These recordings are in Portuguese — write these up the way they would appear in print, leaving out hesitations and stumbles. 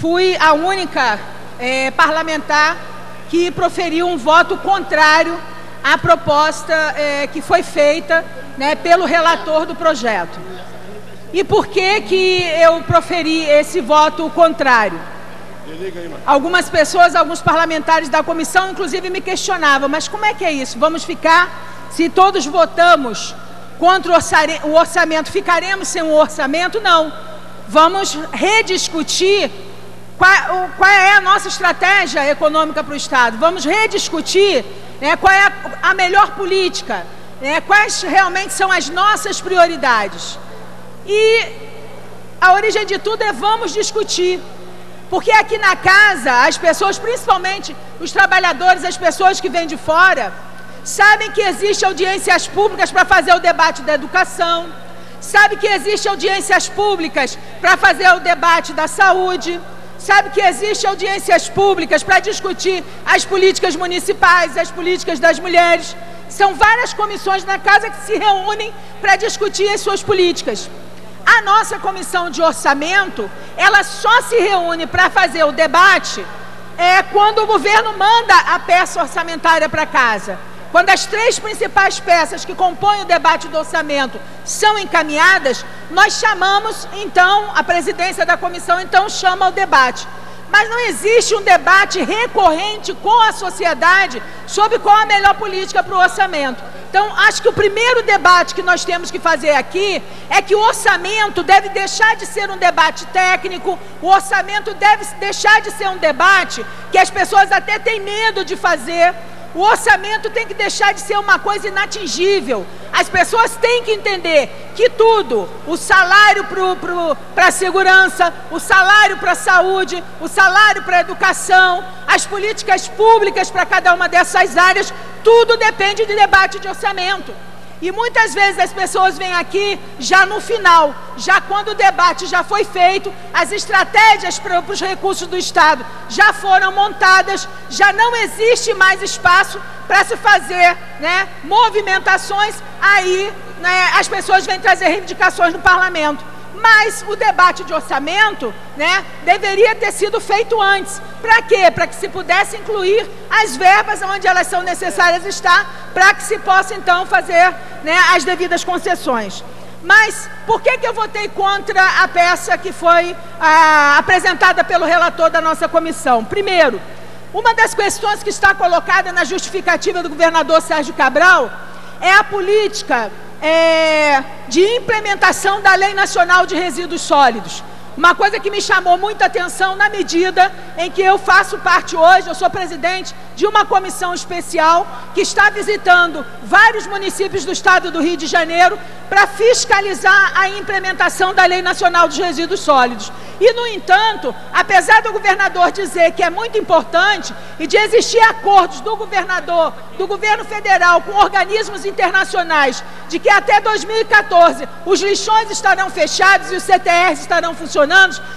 fui a única parlamentar que proferiu um voto contrário à proposta que foi feita, né, pelo relator do projeto. E por que eu proferi esse voto contrário? Algumas pessoas, alguns parlamentares da comissão, inclusive, me questionavam, mas como é que é isso? Vamos ficar, se todos votamos contra o orçamento, ficaremos sem um orçamento? Não. Vamos rediscutir qual é a nossa estratégia econômica para o Estado. Vamos rediscutir, né, qual é a melhor política, né, quais realmente são as nossas prioridades. E a origem de tudo é vamos discutir. Porque aqui na casa, as pessoas, principalmente os trabalhadores, as pessoas que vêm de fora, sabem que existem audiências públicas para fazer o debate da educação, sabem que existem audiências públicas para fazer o debate da saúde, sabe que existem audiências públicas para discutir as políticas municipais, as políticas das mulheres. São várias comissões na casa que se reúnem para discutir as suas políticas. A nossa comissão de orçamento, ela só se reúne para fazer o debate quando o governo manda a peça orçamentária para casa. Quando as 3 principais peças que compõem o debate do orçamento são encaminhadas, nós chamamos, então, a presidência da comissão, então, chama o debate. Mas não existe um debate recorrente com a sociedade sobre qual a melhor política para o orçamento. Então, acho que o primeiro debate que nós temos que fazer aqui é que o orçamento deve deixar de ser um debate técnico, o orçamento deve deixar de ser um debate que as pessoas até têm medo de fazer. O orçamento tem que deixar de ser uma coisa inatingível. As pessoas têm que entender que tudo, o salário para a segurança, o salário para a saúde, o salário para a educação, as políticas públicas para cada uma dessas áreas, tudo depende de debate de orçamento. E muitas vezes as pessoas vêm aqui já no final, já quando o debate já foi feito, as estratégias para os recursos do Estado já foram montadas, já não existe mais espaço para se fazer, né, movimentações, aí, né, as pessoas vêm trazer reivindicações no parlamento. Mas o debate de orçamento, né, deveria ter sido feito antes. Para quê? Para que se pudesse incluir as verbas onde elas são necessárias estar, para que se possa então fazer, né, as devidas concessões. Mas por que eu votei contra a peça que foi apresentada pelo relator da nossa comissão? Primeiro, uma das questões que está colocada na justificativa do governador Sérgio Cabral é a política de implementação da Lei Nacional de Resíduos Sólidos. Uma coisa que me chamou muita atenção na medida em que eu faço parte hoje, eu sou presidente de uma comissão especial que está visitando vários municípios do estado do Rio de Janeiro para fiscalizar a implementação da Lei Nacional dos Resíduos Sólidos. E, no entanto, apesar do governador dizer que é muito importante e de existir acordos do governador, do governo federal com organismos internacionais, de que até 2014 os lixões estarão fechados e os CTRs estarão funcionando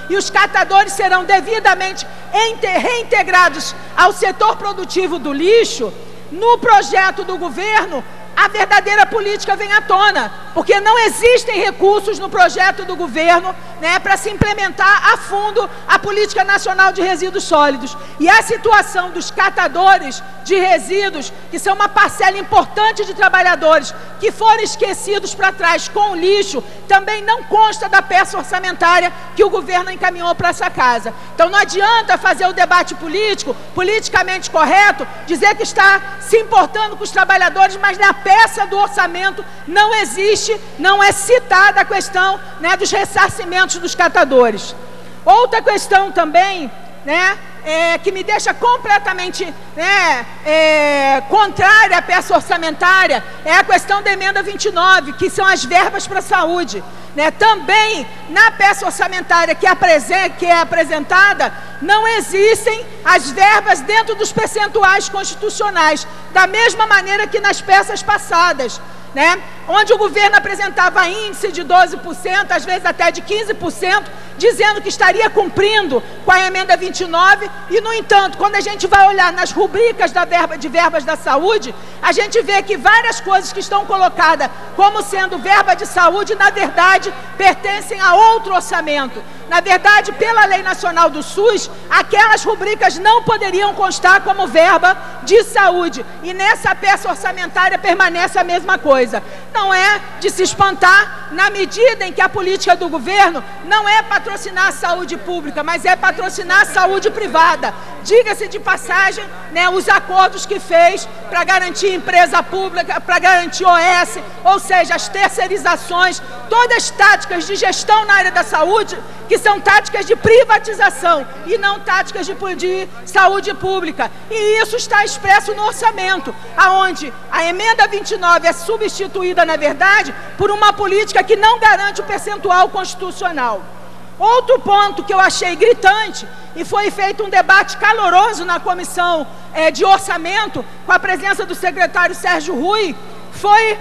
e os catadores serão devidamente reintegrados ao setor produtivo do lixo, no projeto do governo, a verdadeira política vem à tona, porque não existem recursos no projeto do governo, né, para se implementar a fundo a Política Nacional de Resíduos Sólidos. E a situação dos catadores de resíduos, que são uma parcela importante de trabalhadores que foram esquecidos para trás com o lixo, também não consta da peça orçamentária que o governo encaminhou para essa casa. Então não adianta fazer o debate político, politicamente correto, dizer que está se importando com os trabalhadores, mas na peça do orçamento não existe, não é citada a questão, né, dos ressarcimentos dos catadores. Outra questão também, né, que me deixa completamente, né, contrária à peça orçamentária, é a questão da emenda 29, que são as verbas para a saúde. Né? Também na peça orçamentária que é apresentada, não existem as verbas dentro dos percentuais constitucionais, da mesma maneira que nas peças passadas, né? Onde o governo apresentava índice de 12%, às vezes até de 15%, dizendo que estaria cumprindo com a emenda 29, e, no entanto, quando a gente vai olhar nas rubricas de verbas da saúde, a gente vê que várias coisas que estão colocadas como sendo verba de saúde, na verdade, pertencem a outro orçamento. Na verdade, pela Lei Nacional do SUS, aquelas rubricas não poderiam constar como verba de saúde. E nessa peça orçamentária permanece a mesma coisa. Não é de se espantar na medida em que a política do governo não é patrocinar a saúde pública, mas é patrocinar a saúde privada. Diga-se de passagem, né, os acordos que fez para garantir empresa pública, para garantir OS, ou seja, as terceirizações, todas as táticas de gestão na área da saúde, que são táticas de privatização e não táticas de saúde pública. E isso está expresso no orçamento, aonde a emenda 29 é substituída, na verdade, por uma política que não garante o percentual constitucional. Outro ponto que eu achei gritante, e foi feito um debate caloroso na comissão de orçamento, com a presença do secretário Sérgio Rui, foi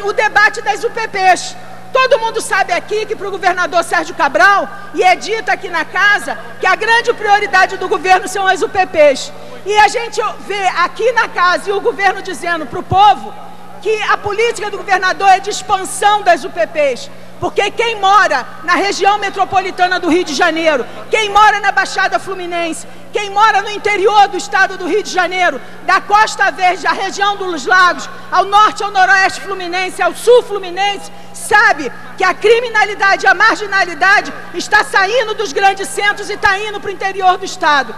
o debate das UPPs. Todo mundo sabe aqui que para o governador Sérgio Cabral, e é dito aqui na casa, que a grande prioridade do governo são as UPPs. E a gente vê aqui na casa e o governo dizendo para o povo que a política do governador é de expansão das UPPs. Porque quem mora na região metropolitana do Rio de Janeiro, quem mora na Baixada Fluminense, quem mora no interior do estado do Rio de Janeiro, da Costa Verde, da região dos Lagos, ao norte, ao noroeste fluminense, ao sul fluminense, sabe que a criminalidade, a marginalidade está saindo dos grandes centros e está indo para o interior do estado.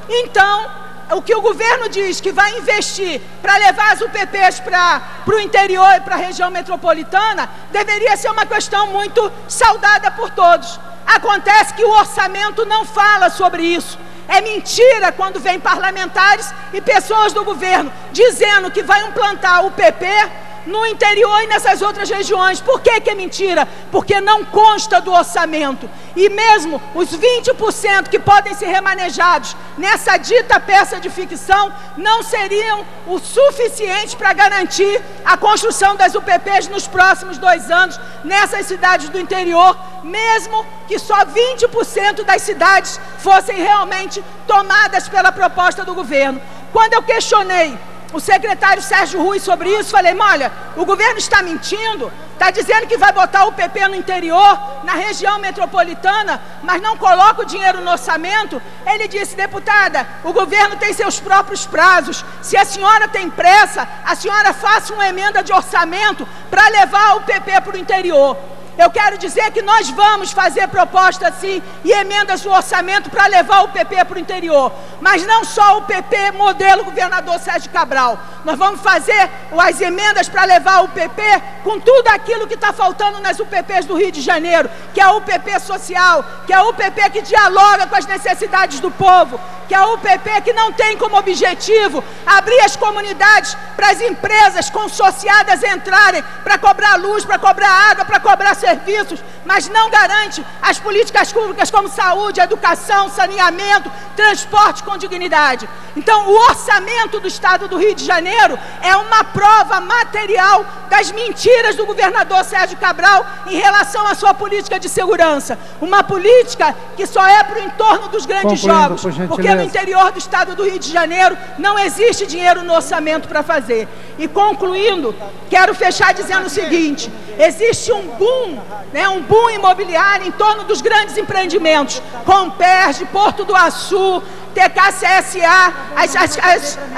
Então, o que o governo diz que vai investir para levar as UPPs para o interior e para a região metropolitana, deveria ser uma questão muito saudada por todos. Acontece que o orçamento não fala sobre isso. É mentira quando vem parlamentares e pessoas do governo dizendo que vai implantar o UPP no interior e nessas outras regiões. Por que que é mentira? Porque não consta do orçamento. E mesmo os 20% que podem ser remanejados nessa dita peça de ficção não seriam o suficiente para garantir a construção das UPPs nos próximos 2 anos nessas cidades do interior, mesmo que só 20% das cidades fossem realmente tomadas pela proposta do governo. Quando eu questionei o secretário Sérgio Rui sobre isso, falei, olha, o governo está mentindo, está dizendo que vai botar o UPP no interior, na região metropolitana, mas não coloca o dinheiro no orçamento. Ele disse, deputada, o governo tem seus próprios prazos, se a senhora tem pressa, a senhora faça uma emenda de orçamento para levar o UPP para o interior. Eu quero dizer que nós vamos fazer propostas sim e emendas no orçamento para levar o PP para o interior. Mas não só o PP modelo governador Sérgio Cabral. Nós vamos fazer as emendas para levar o PP com tudo aquilo que está faltando nas UPPs do Rio de Janeiro, que é a UPP social, que é a UPP que dialoga com as necessidades do povo, que é a UPP que não tem como objetivo abrir as comunidades para as empresas consociadas entrarem para cobrar luz, para cobrar água, para cobrar serviços, mas não garante as políticas públicas como saúde, educação, saneamento, transporte com dignidade. Então, o orçamento do estado do Rio de Janeiro é uma prova material das mentiras do governador Sérgio Cabral em relação à sua política de segurança. Uma política que só é para o entorno dos grandes jogos, porque no interior do estado do Rio de Janeiro não existe dinheiro no orçamento para fazer. E concluindo, quero fechar dizendo o seguinte, existe um boom, um boom imobiliário em torno dos grandes empreendimentos, Comperj, Porto do Açu, TKCSA,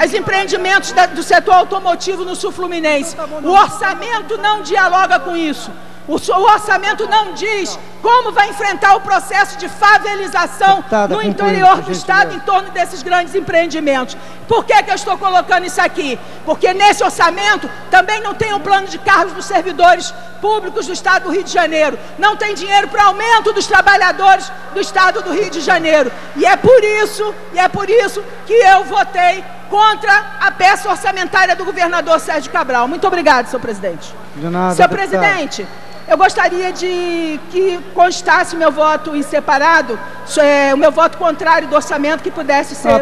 os empreendimentos do setor automotivo no sul fluminense. O orçamento não dialoga com isso. O orçamento não diz como vai enfrentar o processo de favelização no interior do estado em torno desses grandes empreendimentos. Por que que eu estou colocando isso aqui? Porque nesse orçamento também não tem um plano de cargos dos servidores públicos do estado do Rio de Janeiro. Não tem dinheiro para aumento dos trabalhadores do estado do Rio de Janeiro. E é por isso que eu votei contra a peça orçamentária do governador Sérgio Cabral. Muito obrigado, senhor presidente. De nada, senhor presidente, eu gostaria de que constasse o meu voto em separado, o meu voto contrário do orçamento, que pudesse ser...